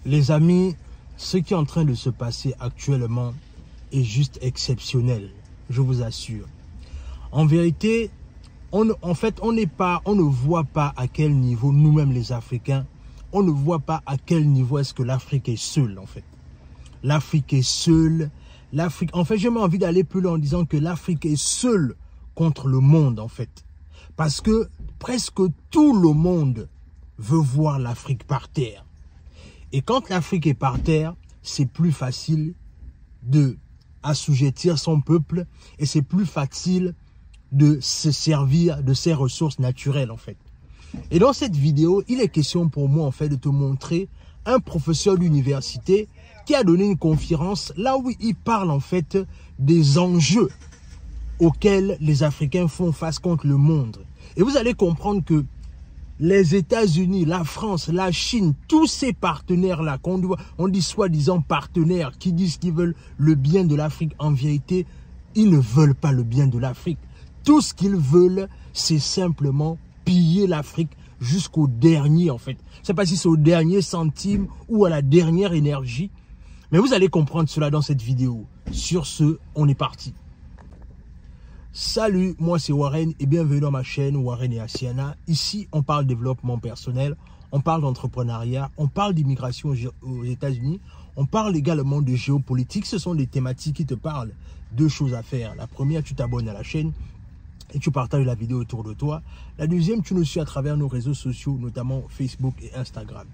Les amis, ce qui est en train de se passer actuellement est juste exceptionnel, je vous assure. En vérité, on ne voit pas à quel niveau, nous-mêmes les Africains, on ne voit pas à quel niveau est-ce que l'Afrique est seule, en fait. L'Afrique est seule. En fait, j'ai envie d'aller plus loin en disant que l'Afrique est seule contre le monde, en fait. Parce que presque tout le monde veut voir l'Afrique par terre. Et quand l'Afrique est par terre, c'est plus facile de assujettir son peuple et c'est plus facile de se servir de ses ressources naturelles, en fait. Et dans cette vidéo, il est question pour moi, en fait, de te montrer un professeur d'université qui a donné une conférence là où il parle, en fait, des enjeux auxquels les Africains font face contre le monde. Et vous allez comprendre que les États-Unis, la France, la Chine, tous ces partenaires-là, on dit soi-disant partenaires qui disent qu'ils veulent le bien de l'Afrique, en vérité, ils ne veulent pas le bien de l'Afrique. Tout ce qu'ils veulent, c'est simplement piller l'Afrique jusqu'au dernier, en fait. Je ne sais pas si c'est au dernier centime ou à la dernière énergie, mais vous allez comprendre cela dans cette vidéo. Sur ce, on est parti. Salut, moi c'est Warren et bienvenue dans ma chaîne Warren et Asiana. Ici, on parle développement personnel, on parle d'entrepreneuriat, on parle d'immigration aux États-Unis, on parle également de géopolitique. Ce sont des thématiques qui te parlent. Deux choses à faire. La première, tu t'abonnes à la chaîne et tu partages la vidéo autour de toi. La deuxième, tu nous suis à travers nos réseaux sociaux, notamment Facebook et Instagram.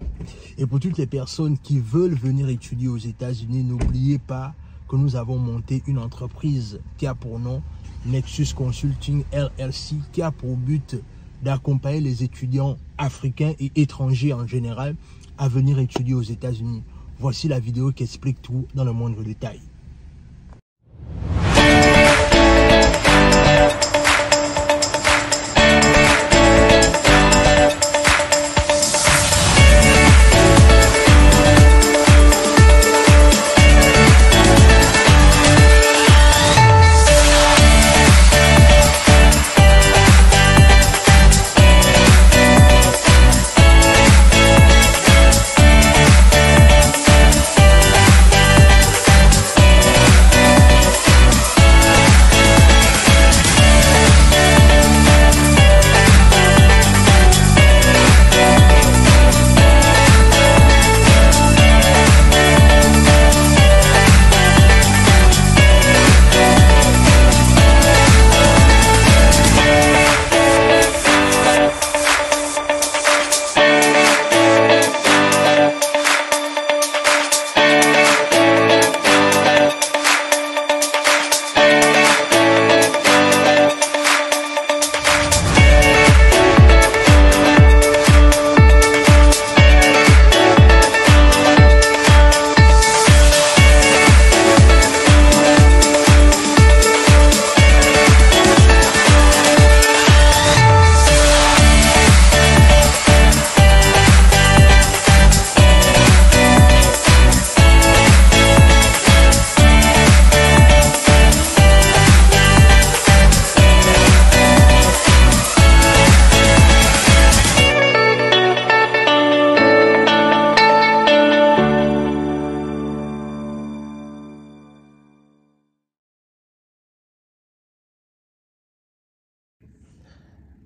Et pour toutes les personnes qui veulent venir étudier aux États-Unis, n'oubliez pas que nous avons monté une entreprise qui a pour nom Nexus Consulting LLC, qui a pour but d'accompagner les étudiants africains et étrangers en général à venir étudier aux États-Unis. Voici la vidéo qui explique tout dans le moindre détail.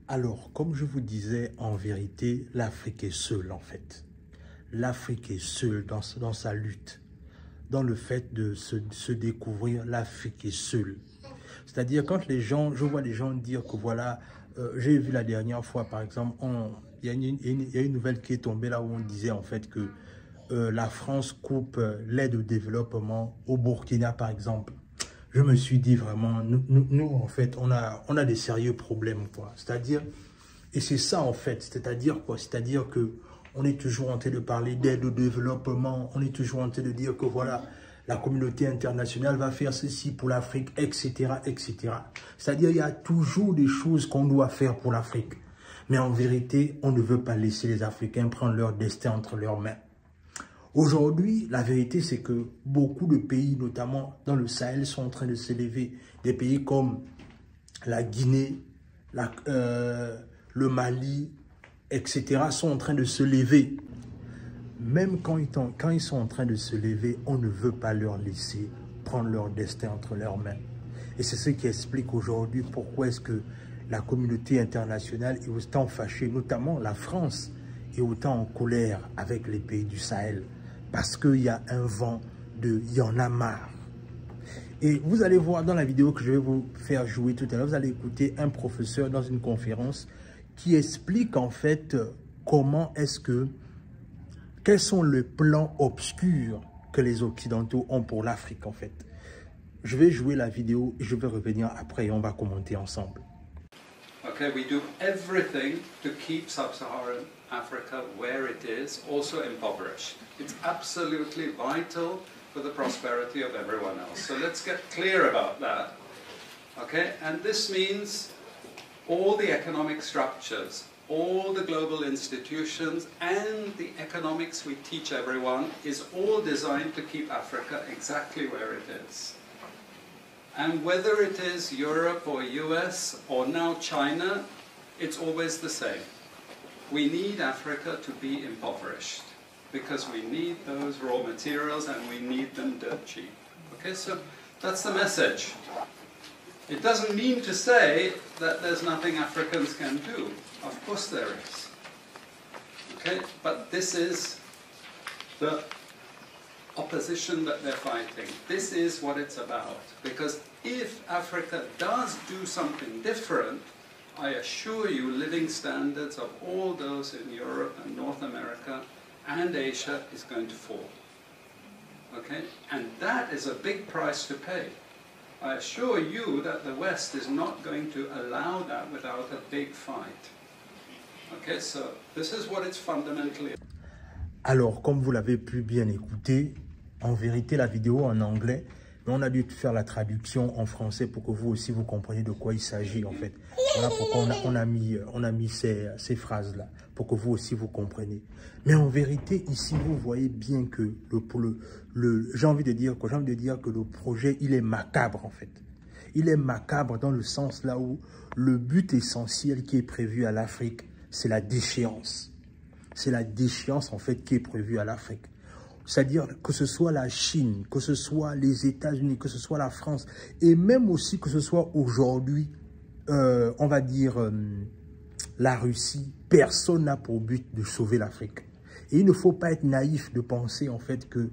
Alors, comme je vous disais, en vérité, l'Afrique est seule, en fait. L'Afrique est seule dans sa lutte. Dans le fait de se découvrir, l'Afrique est seule. C'est-à-dire, quand les gens, je vois les gens dire que voilà, j'ai vu la dernière fois, par exemple, il y a une nouvelle qui est tombée là où on disait en fait que la France coupe l'aide au développement au Burkina, par exemple. Je me suis dit vraiment, nous en fait, on a des sérieux problèmes, quoi. C'est-à-dire, et c'est ça en fait, c'est-à-dire quoi? C'est-à-dire que on est toujours en train de parler d'aide au développement, on est toujours en train de dire que voilà, la communauté internationale va faire ceci pour l'Afrique, etc., etc. C'est-à-dire, il y a toujours des choses qu'on doit faire pour l'Afrique. Mais en vérité, on ne veut pas laisser les Africains prendre leur destin entre leurs mains. Aujourd'hui, la vérité, c'est que beaucoup de pays, notamment dans le Sahel, sont en train de s'élever. Des pays comme la Guinée, le Mali, etc. sont en train de se lever. même quand ils sont en train de se lever, on ne veut pas leur laisser prendre leur destin entre leurs mains. Et c'est ce qui explique aujourd'hui pourquoi est-ce que la communauté internationale est autant fâchée, notamment la France, est autant en colère avec les pays du Sahel. Parce qu'il y a un vent de « il y en a marre ». Et vous allez voir dans la vidéo que je vais vous faire jouer tout à l'heure, vous allez écouter un professeur dans une conférence qui explique en fait comment est-ce que, quels sont les plans obscurs que les Occidentaux ont pour l'Afrique en fait. Je vais jouer la vidéo et je vais revenir après et on va commenter ensemble. Okay, we do everything to keep sub-Saharan Africa where it is, also impoverished. It's absolutely vital for the prosperity of everyone else. So let's get clear about that. Okay, and this means all the economic structures, all the global institutions, and the economics we teach everyone is all designed to keep Africa exactly where it is. And whether it is Europe or US or now China, it's always the same. We need Africa to be impoverished because we need those raw materials and we need them dirt cheap. Okay, so that's the message. It doesn't mean to say that there's nothing Africans can do. Of course there is. Okay, but this is the opposition that they're fighting. This is what it's about. Because if Africa does do something different, I assure you living standards of all those in Europe and North America and Asia is going to fall. Okay? And that is a big price to pay. I assure you that the West is not going to allow that without a big fight. Okay, so this is what it's fundamentally. Alors, comme vous l'avez pu bien écouter, en vérité, la vidéo en anglais, mais on a dû faire la traduction en français pour que vous aussi vous compreniez de quoi il s'agit en fait. Voilà pourquoi on a mis ces phrases-là, pour que vous aussi vous compreniez. Mais en vérité, ici, vous voyez bien que j'ai envie de dire que le projet, il est macabre en fait. Il est macabre dans le sens là où le but essentiel qui est prévu à l'Afrique, c'est la déchéance. C'est la déchéance en fait qui est prévue à l'Afrique. C'est-à-dire que ce soit la Chine, que ce soit les États-Unis, que ce soit la France, et même aussi que ce soit aujourd'hui, on va dire, la Russie, personne n'a pour but de sauver l'Afrique. Et il ne faut pas être naïf de penser en fait que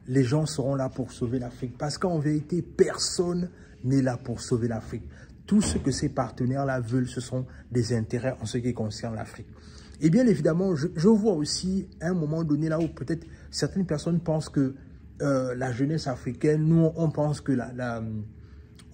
les gens seront là pour sauver l'Afrique. Parce qu'en vérité, personne n'est là pour sauver l'Afrique. Tout ce que ces partenaires-là veulent, ce sont des intérêts en ce qui concerne l'Afrique. Et bien évidemment, je vois aussi à un moment donné là où peut-être certaines personnes pensent que la jeunesse africaine, nous on pense que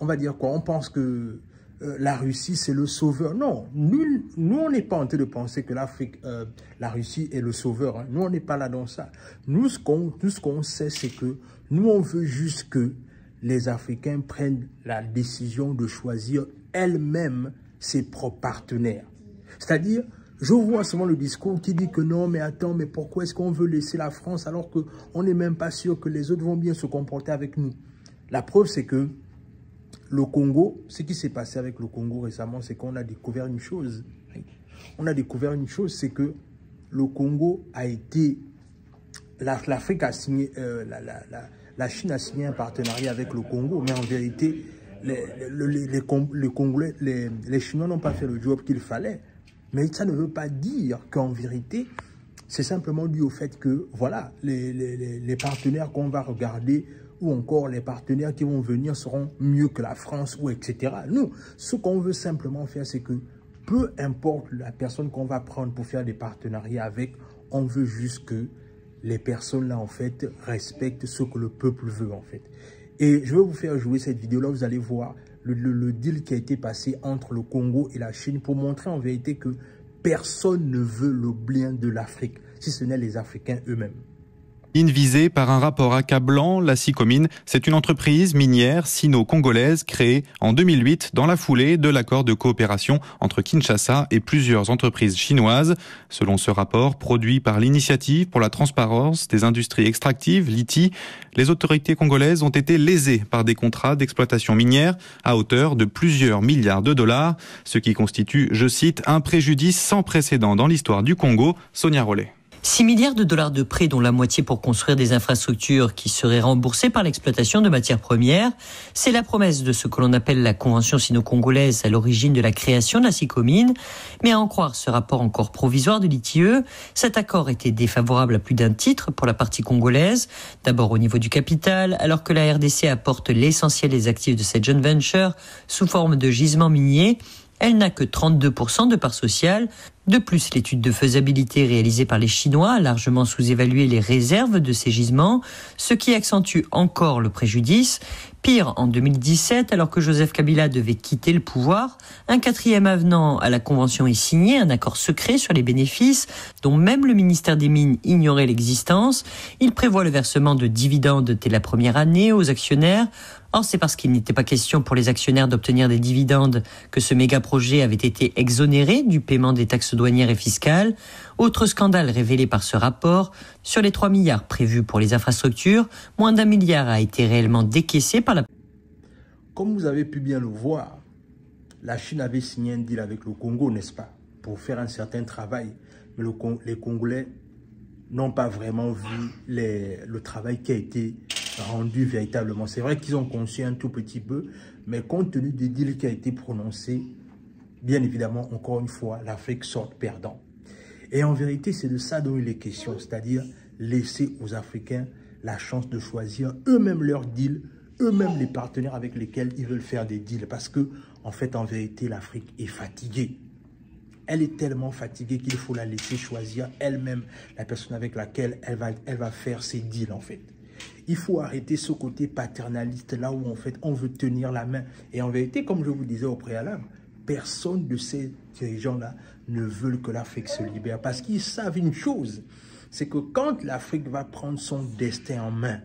on va dire quoi, on pense que la Russie c'est le sauveur. Non, nous on n'est pas en train de penser que la Russie est le sauveur. Hein. Nous on n'est pas là dans ça. Nous ce qu'on sait c'est que nous on veut juste que les Africains prennent la décision de choisir elles-mêmes ses propres partenaires. C'est-à-dire, je vois souvent le discours qui dit que non, mais attends, mais pourquoi est-ce qu'on veut laisser la France alors qu'on n'est même pas sûr que les autres vont bien se comporter avec nous? La preuve, c'est que le Congo, ce qui s'est passé avec le Congo récemment, c'est qu'on a découvert une chose. On a découvert une chose, c'est que le Congo a été... L'Afrique a signé... la Chine a signé un partenariat avec le Congo, mais en vérité, les Congolais, les Chinois n'ont pas fait le job qu'il fallait. Mais ça ne veut pas dire qu'en vérité, c'est simplement dû au fait que, voilà, les partenaires qu'on va regarder ou encore les partenaires qui vont venir seront mieux que la France ou etc. Nous, ce qu'on veut simplement faire, c'est que peu importe la personne qu'on va prendre pour faire des partenariats avec, on veut juste que les personnes là, en fait, respectent ce que le peuple veut, en fait. Et je vais vous faire jouer cette vidéo-là, vous allez voir le deal qui a été passé entre le Congo et la Chine pour montrer en vérité que personne ne veut le bien de l'Afrique, si ce n'est les Africains eux-mêmes. Visée par un rapport accablant, la Sicomine, c'est une entreprise minière sino-congolaise créée en 2008 dans la foulée de l'accord de coopération entre Kinshasa et plusieurs entreprises chinoises. Selon ce rapport produit par l'Initiative pour la transparence des industries extractives, l'ITI, les autorités congolaises ont été lésées par des contrats d'exploitation minière à hauteur de plusieurs milliards de dollars, ce qui constitue, je cite, un préjudice sans précédent dans l'histoire du Congo. Sonia Rollet. 6 milliards de dollars de prêts, dont la moitié pour construire des infrastructures qui seraient remboursées par l'exploitation de matières premières. C'est la promesse de ce que l'on appelle la Convention sino-congolaise à l'origine de la création de la SICOMINE. Mais à en croire ce rapport encore provisoire de l'ITIE, cet accord était défavorable à plus d'un titre pour la partie congolaise. D'abord au niveau du capital, alors que la RDC apporte l'essentiel des actifs de cette joint venture sous forme de gisements miniers. Elle n'a que 32% de part sociale. De plus, l'étude de faisabilité réalisée par les Chinois a largement sous-évalué les réserves de ces gisements, ce qui accentue encore le préjudice. Pire, en 2017, alors que Joseph Kabila devait quitter le pouvoir, un 4e avenant à la Convention est signé, un accord secret sur les bénéfices, dont même le ministère des Mines ignorait l'existence. Il prévoit le versement de dividendes dès la première année aux actionnaires. Or, c'est parce qu'il n'était pas question pour les actionnaires d'obtenir des dividendes que ce méga-projet avait été exonéré du paiement des taxes douanières et fiscales. Autre scandale révélé par ce rapport, sur les 3 milliards prévus pour les infrastructures, moins d'1 milliard a été réellement décaissé par la... Comme vous avez pu bien le voir, la Chine avait signé un deal avec le Congo, n'est-ce pas, pour faire un certain travail. Mais les Congolais n'ont pas vraiment vu le travail qui a été rendu véritablement. C'est vrai qu'ils ont conçu un tout petit peu, mais compte tenu des deals qui a été prononcé, bien évidemment, encore une fois, l'Afrique sort perdant. Et en vérité, c'est de ça dont il est question, c'est-à-dire laisser aux Africains la chance de choisir eux-mêmes leurs deals, eux-mêmes les partenaires avec lesquels ils veulent faire des deals. Parce que, en fait, en vérité, l'Afrique est fatiguée. Elle est tellement fatiguée qu'il faut la laisser choisir elle-même la personne avec laquelle elle va faire ses deals, en fait. Il faut arrêter ce côté paternaliste là où en fait on veut tenir la main. Et en vérité, comme je vous disais au préalable, personne de ces dirigeants-là ne veulent que l'Afrique se libère. Parce qu'ils savent une chose, c'est que quand l'Afrique va prendre son destin en main,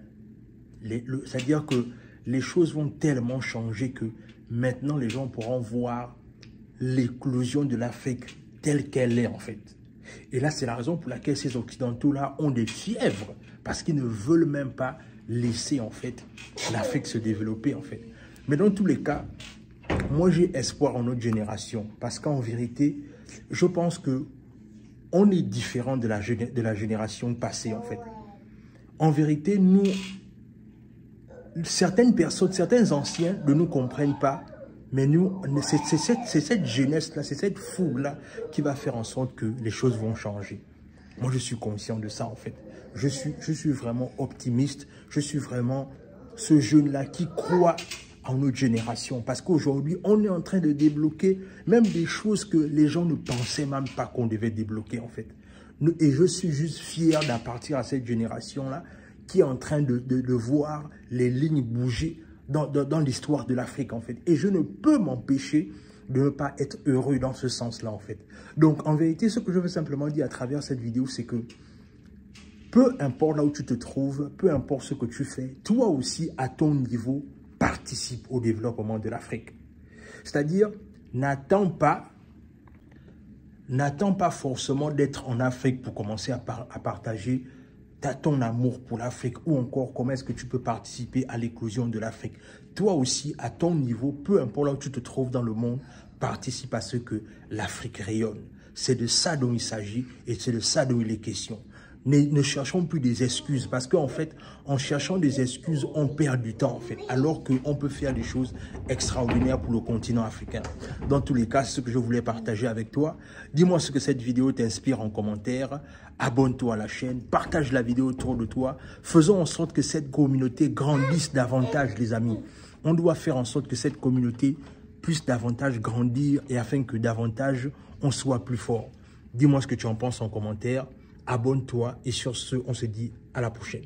c'est-à-dire que les choses vont tellement changer que maintenant les gens pourront voir l'éclosion de l'Afrique telle qu'elle est en fait. Et là, c'est la raison pour laquelle ces Occidentaux-là ont des fièvres, parce qu'ils ne veulent même pas laisser en fait l'Afrique se développer en fait. Mais dans tous les cas, moi j'ai espoir en notre génération, parce qu'en vérité, je pense que on est différent de la génération passée en fait. En vérité, nous, certaines personnes, certains anciens ne nous comprennent pas. Mais nous, c'est cette jeunesse-là, c'est cette foule-là qui va faire en sorte que les choses vont changer. Moi, je suis conscient de ça, en fait. Je suis vraiment optimiste. Je suis vraiment ce jeune-là qui croit en notre génération. Parce qu'aujourd'hui, on est en train de débloquer même des choses que les gens ne pensaient même pas qu'on devait débloquer, en fait. Et je suis juste fier d'appartenir à cette génération-là qui est en train de voir les lignes bouger dans l'histoire de l'Afrique, en fait. Et je ne peux m'empêcher de ne pas être heureux dans ce sens-là, en fait. Donc, en vérité, ce que je veux simplement dire à travers cette vidéo, c'est que peu importe là où tu te trouves, peu importe ce que tu fais, toi aussi, à ton niveau, participe au développement de l'Afrique. C'est-à-dire, n'attends pas forcément d'être en Afrique pour commencer à partager ton amour pour l'Afrique, ou encore comment est-ce que tu peux participer à l'éclosion de l'Afrique. Toi aussi, à ton niveau, peu importe là où tu te trouves dans le monde, participe à ce que l'Afrique rayonne. C'est de ça dont il s'agit et c'est de ça dont il est question. Ne cherchons plus des excuses, parce qu'en fait, en cherchant des excuses, on perd du temps, en fait, alors qu'on peut faire des choses extraordinaires pour le continent africain. Dans tous les cas, c'est ce que je voulais partager avec toi. Dis-moi ce que cette vidéo t'inspire en commentaire. Abonne-toi à la chaîne, partage la vidéo autour de toi. Faisons en sorte que cette communauté grandisse davantage, les amis. On doit faire en sorte que cette communauté puisse davantage grandir et afin que davantage on soit plus fort. Dis-moi ce que tu en penses en commentaire. Abonne-toi et sur ce, on se dit à la prochaine.